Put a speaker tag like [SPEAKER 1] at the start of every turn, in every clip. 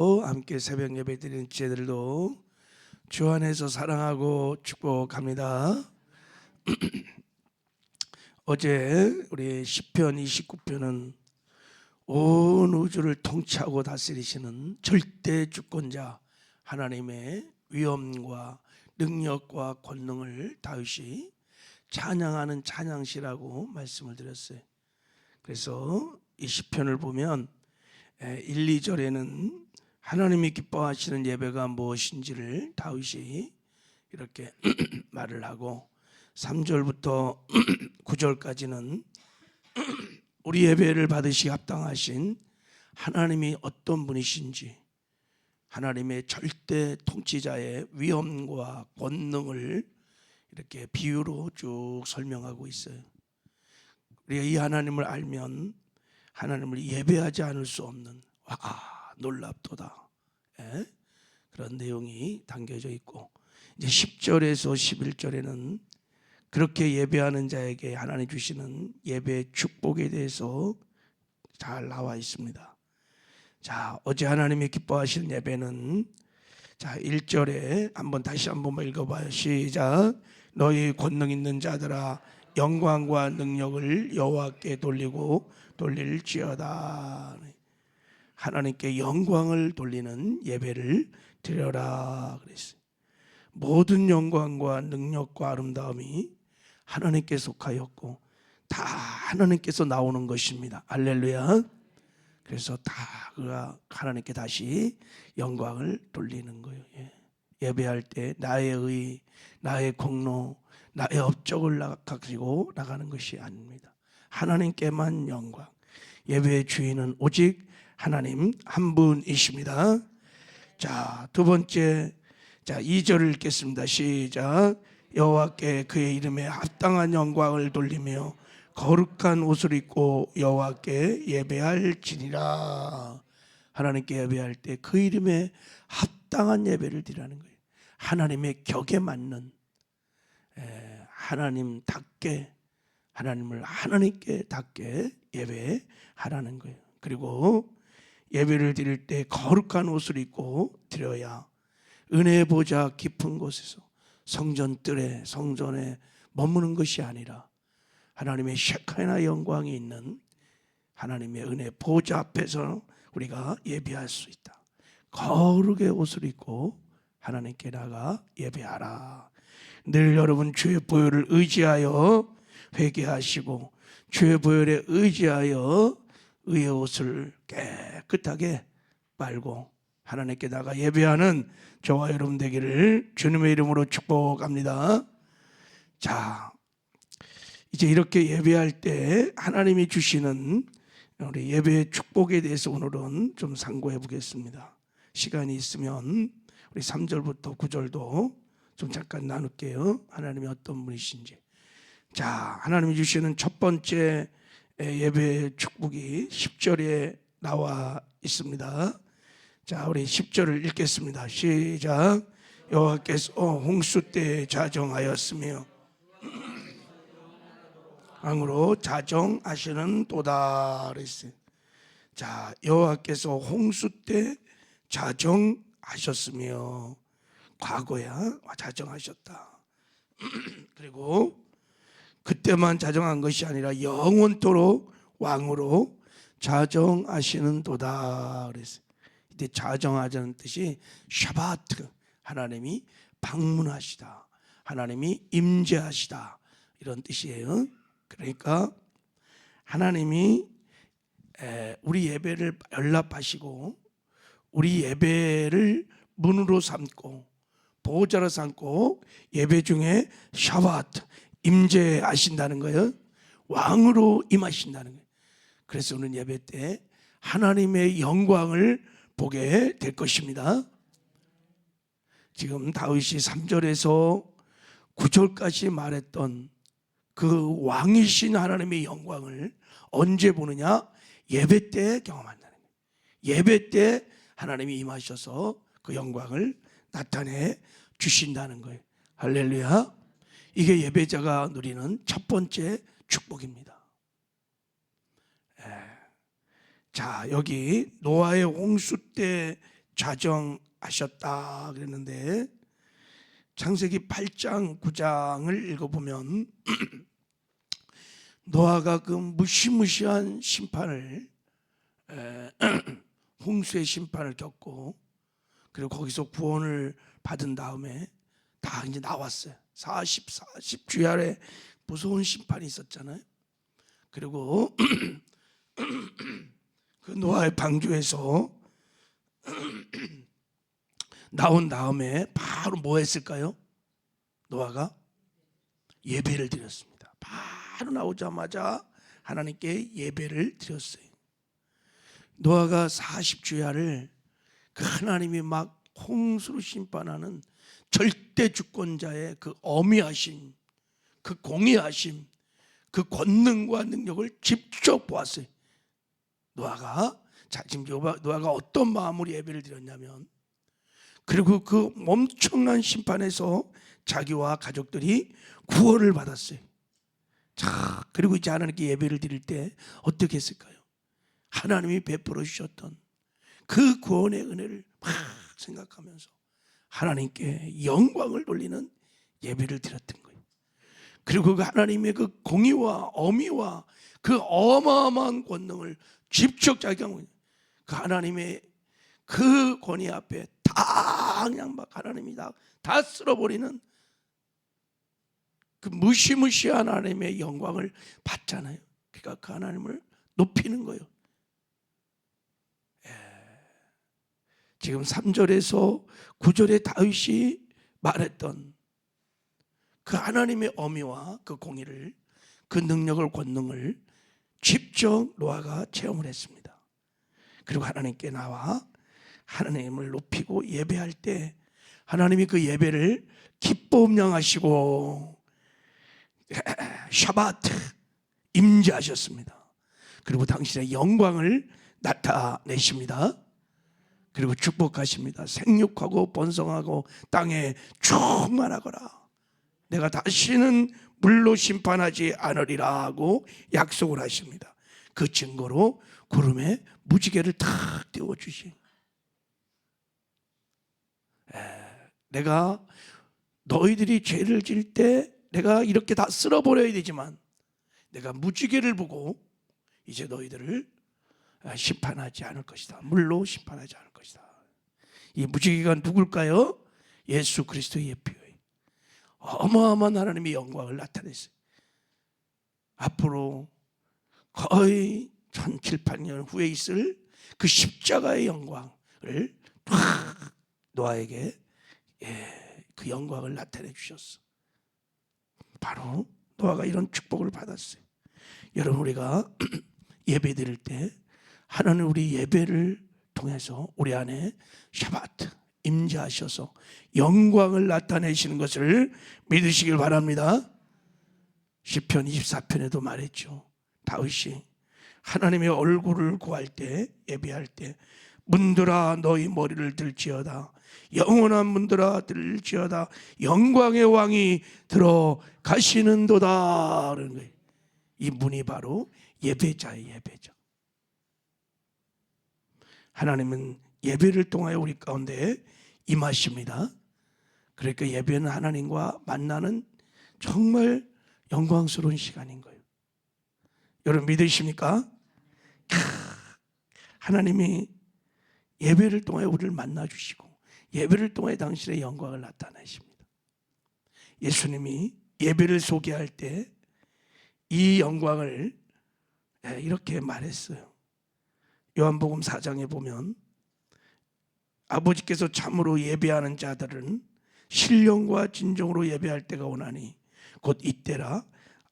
[SPEAKER 1] 함께 새벽 예배 드리는 지체들도 주 안에서 사랑하고 축복합니다. 어제 우리 시편 29편은 온 우주를 통치하고 다스리시는 절대 주권자 하나님의 위엄과 능력과 권능을 다윗이 찬양하는 찬양시라고 말씀을 드렸어요. 그래서 이 시편을 보면 1, 2절에는 하나님이 기뻐하시는 예배가 무엇인지를 다윗이 이렇게 말을 하고 3절부터 9절까지는 우리 예배를 받으시기 합당하신 하나님이 어떤 분이신지, 하나님의 절대 통치자의 위엄과 권능을 이렇게 비유로 쭉 설명하고 있어요. 우리가 이 하나님을 알면 하나님을 예배하지 않을 수 없는 놀랍도다 그런 내용이 담겨져 있고, 이제 10절에서 11절에는 그렇게 예배하는 자에게 하나님 주시는 예배의 축복에 대해서 잘 나와 있습니다. 자, 어제 하나님이 기뻐하시는 예배는 1절에 다시 한번 읽어봐요. 시작. 너희 권능 있는 자들아 영광과 능력을 여호와께 돌릴지어다. 하나님께 영광을 돌리는 예배를 드려라 그랬어요. 모든 영광과 능력과 아름다움이 하나님께 속하였고 다 하나님께서 나오는 것입니다. 할렐루야. 그래서 다 하나님께 다시 영광을 돌리는 거예요. 예배할 때 나의 의, 나의 공로, 나의 업적을 가지고 나가는 것이 아닙니다. 하나님께만 영광. 예배의 주인은 오직 하나님 한 분이십니다. 자, 두 번째, 2절을 읽겠습니다. 시작. 여호와께 그의 이름에 합당한 영광을 돌리며 거룩한 옷을 입고 여호와께 예배할지니라. 하나님께 예배할 때 그 이름에 합당한 예배를 드리라는 거예요. 하나님의 격에 맞는, 하나님답게, 하나님을 하나님께 답게 예배하라는 거예요. 그리고 예배를 드릴 때 거룩한 옷을 입고 드려야 은혜의 보좌 깊은 곳에서 성전 뜰에, 성전에 머무는 것이 아니라 하나님의 셰카나 영광이 있는 하나님의 은혜 보좌 앞에서 우리가 예배할 수 있다. 거룩의 옷을 입고 하나님께 나가 예배하라. 늘 여러분 주의 보혈을 의지하여 회개하시고 주의 보혈에 의지하여 의의 옷을 깨끗하게 빨고 하나님께 나가 예배하는 저와 여러분 되기를 주님의 이름으로 축복합니다. 자, 이제 이렇게 예배할 때 하나님이 주시는 우리 예배의 축복에 대해서 오늘은 좀 상고해 보겠습니다. 시간이 있으면 우리 3절부터 9절도 좀 잠깐 나눌게요. 하나님이 어떤 분이신지. 자, 하나님이 주시는 첫 번째 예배의 축복이 10절에 나와 있습니다. 자, 우리 10절을 읽겠습니다. 시작. 여호와께서 홍수 때 자정하였으며 왕으로 자정하시는 도다 그랬어요. 자, 여호와께서 홍수 때 자정하셨으며, 과거야 자정하셨다. 그리고 그때만 자정한 것이 아니라 영원토록 왕으로 자정하시는 도다 그랬어요. 이때 자정하자는 뜻이 샤바트, 하나님이 방문하시다, 하나님이 임재하시다 이런 뜻이에요. 그러니까 하나님이 우리 예배를 연락하시고 우리 예배를 문으로 삼고 보호자로 삼고 예배 중에 샤바트, 임재하신다는 거예요. 왕으로 임하신다는 거예요. 그래서 오늘 예배 때 하나님의 영광을 보게 될 것입니다. 지금 다윗이 3절에서 9절까지 말했던 그 왕이신 하나님의 영광을 언제 보느냐? 예배 때 경험한다는 거예요. 예배 때 하나님이 임하셔서 그 영광을 나타내 주신다는 거예요. 할렐루야. 이게 예배자가 누리는 첫 번째 축복입니다. 자, 여기 노아의 홍수 때 자정하셨다 그랬는데 창세기 8장 9장을 읽어보면 노아가 그 무시무시한 심판을 홍수의 심판을 겪고 그리고 거기서 구원을 받은 다음에 다 이제 나왔어요. 40주야에 무서운 심판이 있었잖아요. 그리고 그 노아의 방주에서 나온 다음에 바로 뭐 했을까요? 노아가 예배를 드렸습니다. 바로 나오자마자 하나님께 예배를 드렸어요. 노아가 40주야를 그 하나님이 막 홍수로 심판하는 절대 주권자의 그 어미하심, 그 공의하심, 그 권능과 능력을 직접 보았어요. 노아가 지금 노아가 어떤 마음으로 예배를 드렸냐면, 그리고 그 엄청난 심판에서 자기와 가족들이 구원을 받았어요. 자, 그리고 이제 하나님께 예배를 드릴 때 어떻게 했을까요? 하나님이 베풀어 주셨던 그 구원의 은혜를 막 생각하면서 하나님께 영광을 돌리는 예배를 드렸던 거예요. 그리고 그 하나님의 그 공의와 어미와 그 어마어마한 권능을 직접 자기가 그 하나님의 그 권위 앞에 다 그냥 막 하나님이 다 쓸어버리는 그 무시무시한 하나님의 영광을 받잖아요. 그러니까 그 하나님을 높이는 거예요. 지금 3절에서 9절에 다윗이 말했던 그 하나님의 어미와 그 공의를, 그 능력을, 권능을 직접 노아가 체험을 했습니다. 그리고 하나님께 나와 하나님을 높이고 예배할 때 하나님이 그 예배를 기뻐 음양하시고 샤바트 임재하셨습니다. 그리고 당신의 영광을 나타내십니다. 그리고 축복하십니다. 생육하고 번성하고 땅에 충만하거라. 내가 다시는 물로 심판하지 않으리라 하고 약속을 하십니다. 그 증거로 구름에 무지개를 탁 띄워주시. 내가 너희들이 죄를 지을 때 내가 이렇게 다 쓸어버려야 되지만 내가 무지개를 보고 이제 너희들을 심판하지 않을 것이다. 물로 심판하지 않을 것이다. 이 무지개가 누굴까요? 예수 그리스도의 예표예요. 어마어마한 하나님의 영광을 나타냈어요. 앞으로 거의 1700년 후에 있을 그 십자가의 영광을 노아에게 그 영광을 나타내 주셨어. 바로 노아가 이런 축복을 받았어요. 여러분, 우리가 예배 드릴 때 하나님 우리 예배를 통해서 우리 안에 샤바트 임재하셔서 영광을 나타내시는 것을 믿으시길 바랍니다. 시편 24편에도 말했죠. 다윗이 하나님의 얼굴을 구할 때, 예배할 때 문들아 너희 머리를 들지어다, 영원한 문들아 들지어다, 영광의 왕이 들어가시는도다. 그런 거예요. 이 문이 바로 예배자예요. 예배자. 하나님은 예배를 통하여 우리 가운데 임하십니다. 그러니까 예배는 하나님과 만나는 정말 영광스러운 시간인 거예요. 여러분 믿으십니까? 하나님이 예배를 통해 우리를 만나주시고 예배를 통해 당신의 영광을 나타내십니다. 예수님이 예배를 소개할 때 이 영광을 이렇게 말했어요. 요한복음 4장에 보면 아버지께서 참으로 예배하는 자들은 신령과 진정으로 예배할 때가 오나니 곧 이때라.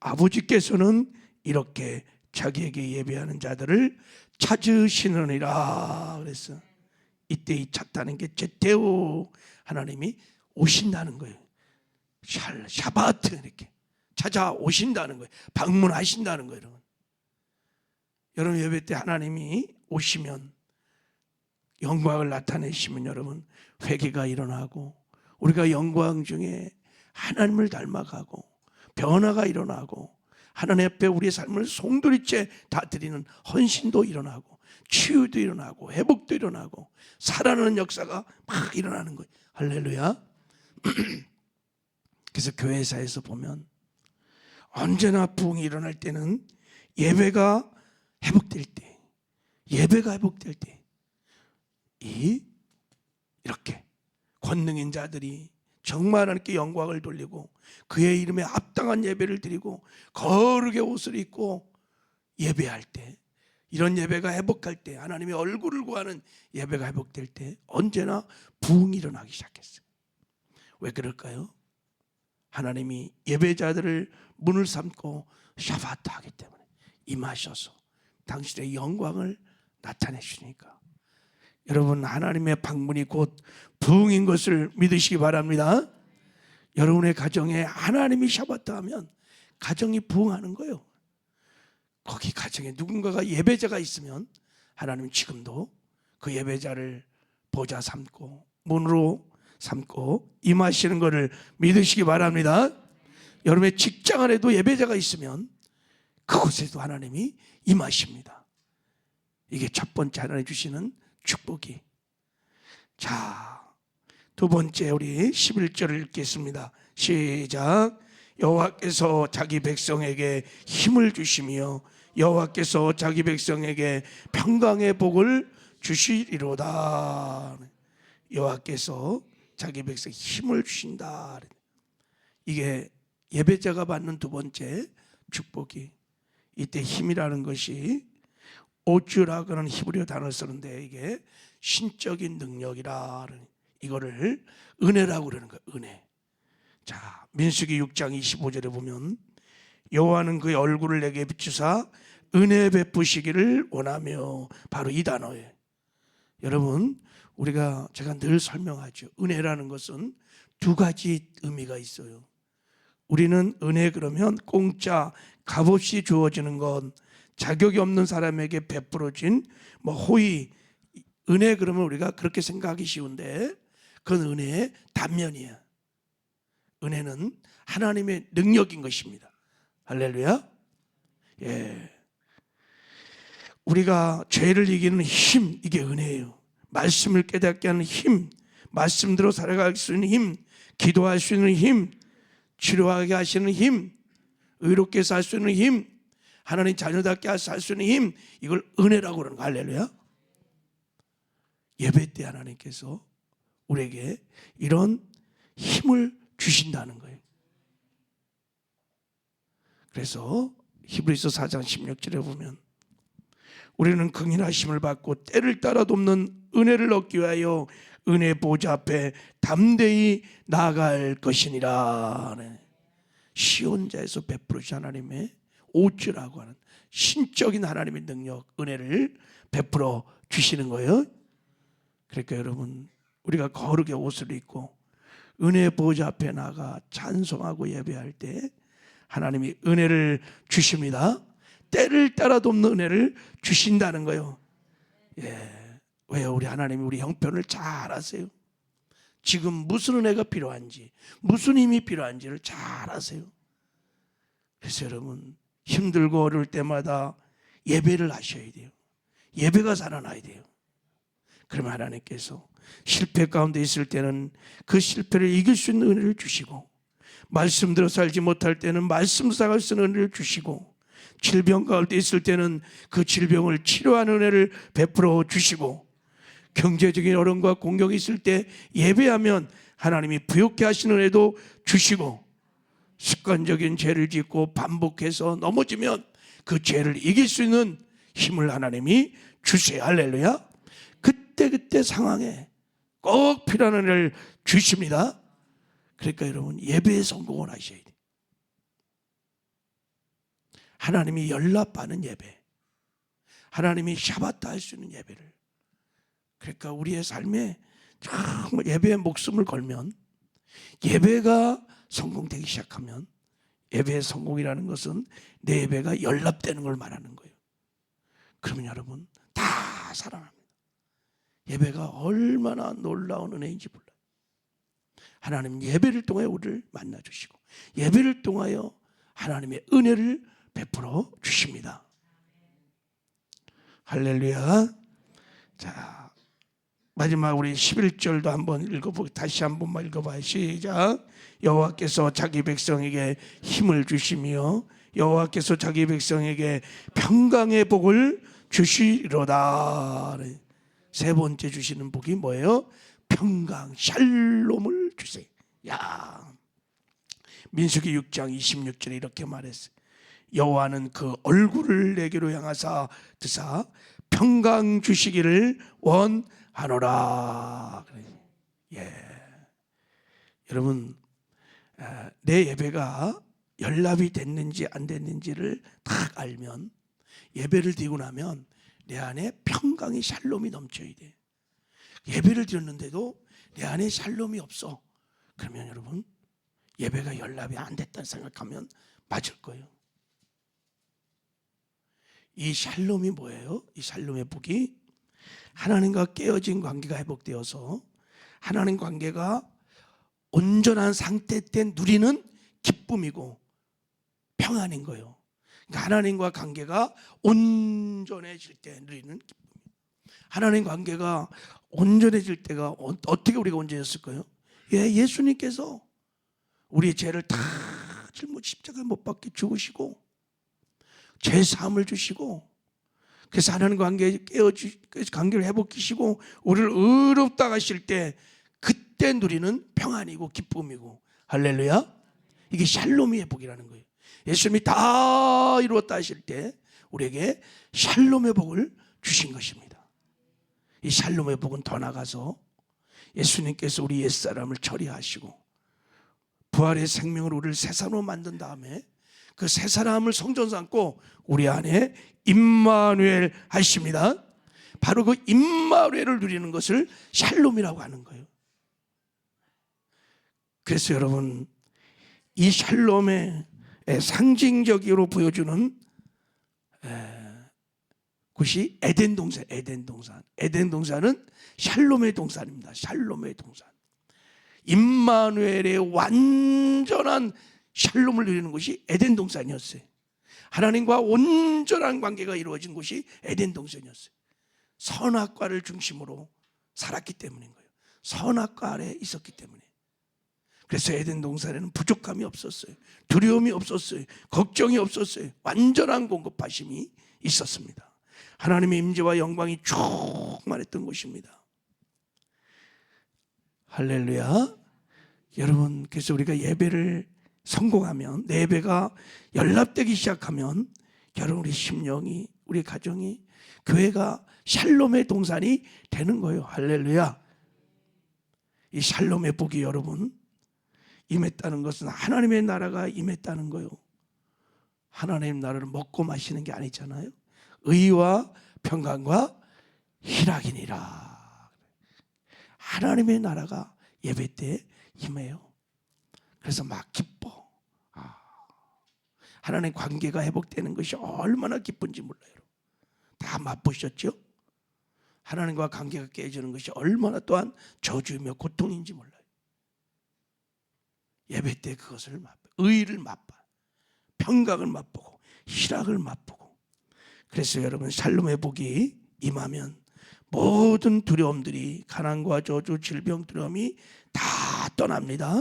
[SPEAKER 1] 아버지께서는 이렇게 자기에게 예배하는 자들을 찾으시느니라 그랬어. 이때 이 찾다는 게 제테오, 하나님이 오신다는 거예요. 샤바트 이렇게 찾아오신다는 거예요. 방문하신다는 거예요. 여러분 예배 때 하나님이 오시면, 영광을 나타내시면 여러분 회개가 일어나고 우리가 영광 중에 하나님을 닮아가고 변화가 일어나고 하나님 앞에 우리의 삶을 송두리째 다 드리는 헌신도 일어나고 치유도 일어나고 회복도 일어나고 살아나는 역사가 막 일어나는 거예요. 할렐루야. 그래서 교회사에서 보면 언제나 부흥이 일어날 때는 예배가 회복될 때, 예배가 회복될 때 이렇게 권능인 자들이 정말 하나님께 영광을 돌리고 그의 이름에 합당한 예배를 드리고 거룩의 옷을 입고 예배할 때, 이런 예배가 회복할 때, 하나님의 얼굴을 구하는 예배가 회복될 때 언제나 부흥이 일어나기 시작했어요. 왜 그럴까요? 하나님이 예배자들을 문을 삼고 샤바트 하기 때문에 임하셔서 당신의 영광을 나타내 주니까. 여러분, 하나님의 방문이 곧 부흥인 것을 믿으시기 바랍니다. 여러분의 가정에 하나님이 샤바트 하면 가정이 부흥하는 거예요. 거기 가정에 누군가가 예배자가 있으면 하나님은 지금도 그 예배자를 보좌 삼고 문으로 삼고 임하시는 것을 믿으시기 바랍니다. 여러분의 직장 안에도 예배자가 있으면 그곳에도 하나님이 임하십니다. 이게 첫 번째 하나님 주시는 축복이. 자, 두 번째 우리 11절을 읽겠습니다. 시작. 여호와께서 자기 백성에게 힘을 주시며 여호와께서 자기 백성에게 평강의 복을 주시리로다. 여호와께서 자기 백성에 힘을 주신다. 이게 예배자가 받는 두 번째 축복이. 이때 힘이라는 것이 오즈라고 하는 히브리어 단어를 쓰는데 이게 신적인 능력이라, 이거를 은혜라고 그러는 거예요. 은혜. 자, 민수기 6장 25절에 보면 여호와는 그의 얼굴을 내게 비추사 은혜 베푸시기를 원하며, 바로 이 단어예요. 여러분, 제가 늘 설명하죠. 은혜라는 것은 두 가지 의미가 있어요. 우리는 은혜 그러면 공짜 값없이 주어지는 것, 자격이 없는 사람에게 베풀어진 호의, 은혜 그러면 우리가 그렇게 생각하기 쉬운데 그건 은혜의 단면이에요. 은혜는 하나님의 능력인 것입니다. 할렐루야. 예. 우리가 죄를 이기는 힘, 이게 은혜예요. 말씀을 깨닫게 하는 힘, 말씀대로 살아갈 수 있는 힘, 기도할 수 있는 힘, 치료하게 하시는 힘, 의롭게 살 수 있는 힘, 하나님 자녀답게 살 수 있는 힘, 이걸 은혜라고 그러는 거예요. 할렐루야. 예배 때 하나님께서 우리에게 이런 힘을 주신다는 거예요. 그래서 히브리서 4장 16절에 보면 우리는 긍휼하심을 받고 때를 따라 돕는 은혜를 얻기 위하여 은혜 보좌 앞에 담대히 나아갈 것이니라. 시온자에서 베풀으신 하나님의 오즈라고 하는 신적인 하나님의 능력, 은혜를 베풀어 주시는 거예요. 그러니까 여러분, 우리가 거룩의 옷을 입고 은혜 보좌 앞에 나가 찬송하고 예배할 때 하나님이 은혜를 주십니다. 때를 따라 돕는 은혜를 주신다는 거예요. 예. 왜요? 우리 하나님이 우리 형편을 잘 아세요. 지금 무슨 은혜가 필요한지, 무슨 힘이 필요한지를 잘 아세요. 그래서 여러분, 힘들고 어려울 때마다 예배를 하셔야 돼요. 예배가 살아나야 돼요. 그러면 하나님께서 실패 가운데 있을 때는 그 실패를 이길 수 있는 은혜를 주시고, 말씀대로 살지 못할 때는 말씀 살아갈 수 있는 은혜를 주시고, 질병 가운데 있을 때는 그 질병을 치료하는 은혜를 베풀어 주시고, 경제적인 어려움과 공경이 있을 때 예배하면 하나님이 부욕케 하시는 은혜도 주시고, 습관적인 죄를 짓고 반복해서 넘어지면 그 죄를 이길 수 있는 힘을 하나님이 주세요. 할렐루야. 그때 상황에 꼭 필요한 은혜를 주십니다. 그러니까 여러분, 예배에 성공을 하셔야 돼요. 하나님이 연락받는 예배, 하나님이 샤바타 할 수 있는 예배를, 그러니까 우리의 삶에 정말 예배에 목숨을 걸면, 예배가 성공되기 시작하면, 예배의 성공이라는 것은 내 예배가 연락되는 걸 말하는 거예요. 그러면 여러분 다 살아납니다. 예배가 얼마나 놀라운 은혜인지 몰라요. 하나님 예배를 통해 우리를 만나주시고 예배를 통하여 하나님의 은혜를 베풀어 주십니다. 할렐루야. 자, 마지막 우리 11절도 한번 읽어보고 다시 한 번만 읽어봐요. 시작. 여호와께서 자기 백성에게 힘을 주시며 여호와께서 자기 백성에게 평강의 복을 주시리로다. 세 번째 주시는 복이 뭐예요? 평강, 샬롬을 주세요. 야, 민수기 6장 26절에 이렇게 말했어요. 여호와는 그 얼굴을 내게로 향하사 드사 평강 주시기를 원하노라. 예, 여러분, 내 예배가 연락이 됐는지 안 됐는지를 딱 알면, 예배를 드리고 나면 내 안에 평강이, 샬롬이 넘쳐야 돼. 예배를 드렸는데도 내 안에 샬롬이 없어. 그러면 여러분, 예배가 연락이 안 됐다는 생각하면 맞을 거예요. 이 샬롬이 뭐예요? 이 샬롬의 복이 하나님과 깨어진 관계가 회복되어서 하나님 관계가 온전한 상태 때 누리는 기쁨이고 평안인 거예요. 그러니까 하나님과 관계가 온전해질 때 누리는 기쁨. 하나님 관계가 온전해질 때가 어떻게 우리가 온전해졌을까요? 예수님께서 우리의 죄를 다 짊어 십자가에 못 박혀 죽으시고 죄 사함을 주시고, 그래서 하나님 관계에 관계를 회복하시고 우리를 의롭다 하실 때 그때 누리는 평안이고 기쁨이고, 할렐루야. 이게 샬롬의 복이라는 거예요. 예수님이 다 이루었다 하실 때 우리에게 샬롬의 복을 주신 것입니다. 이 샬롬의 복은 더 나가서 예수님께서 우리 옛사람을 처리하시고 부활의 생명으로 우리를 새 사람으로 만든 다음에 그 새 사람을 성전 삼고 우리 안에 임마누엘 하십니다. 바로 그 임마누엘을 누리는 것을 샬롬이라고 하는 거예요. 그래서 여러분, 이 샬롬의 상징적으로 보여주는 곳이 에덴 동산. 에덴 동산은 샬롬의 동산입니다. 샬롬의 동산. 임마누엘의 완전한 샬롬을 누리는 곳이 에덴 동산이었어요. 하나님과 온전한 관계가 이루어진 곳이 에덴 동산이었어요. 선악과를 중심으로 살았기 때문인 거예요. 선악과 아래 있었기 때문에. 그래서 에덴 동산에는 부족함이 없었어요. 두려움이 없었어요. 걱정이 없었어요. 완전한 공급하심이 있었습니다. 하나님의 임재와 영광이 충만했던 곳입니다. 할렐루야. 여러분, 그래서 우리가 예배를 성공하면, 내 예배가 연락되기 시작하면 여러분, 우리 심령이, 우리 가정이, 교회가 샬롬의 동산이 되는 거예요. 할렐루야. 이 샬롬의 복이 여러분 임했다는 것은 하나님의 나라가 임했다는 거예요. 하나님의 나라를 먹고 마시는 게 아니잖아요. 의와 평강과 희락이니라. 하나님의 나라가 예배 때 임해요. 그래서 막 기뻐. 하나님 관계가 회복되는 것이 얼마나 기쁜지 몰라요. 다 맛보셨죠? 하나님과 관계가 깨지는 것이 얼마나 또한 저주이며 고통인지 몰라요. 예배 때 그것을 맛봐, 의를 맛봐, 평강을 맛보고 희락을 맛보고. 그래서 여러분, 샬롬의 복이 임하면 모든 두려움들이, 가난과 저주, 질병, 두려움이 다 떠납니다.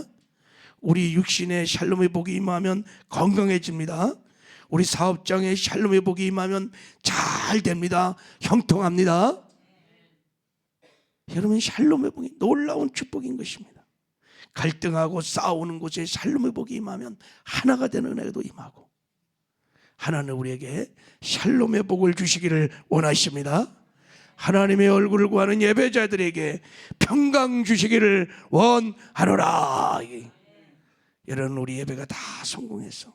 [SPEAKER 1] 우리 육신의 샬롬의 복이 임하면 건강해집니다. 우리 사업장에 샬롬의 복이 임하면 잘 됩니다. 형통합니다. 여러분, 샬롬의 복이 놀라운 축복인 것입니다. 갈등하고 싸우는 곳에 샬롬의 복이 임하면 하나가 되는 은혜도 임하고, 하나는 우리에게 샬롬의 복을 주시기를 원하십니다. 하나님의 얼굴을 구하는 예배자들에게 평강 주시기를 원하노라. 여러분, 우리 예배가 다 성공해서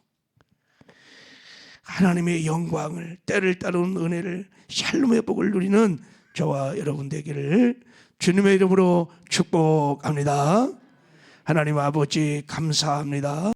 [SPEAKER 1] 하나님의 영광을, 때를 따르는 은혜를, 샬롬의 복을 누리는 저와 여러분 되기를 주님의 이름으로 축복합니다. 하나님 아버지, 감사합니다.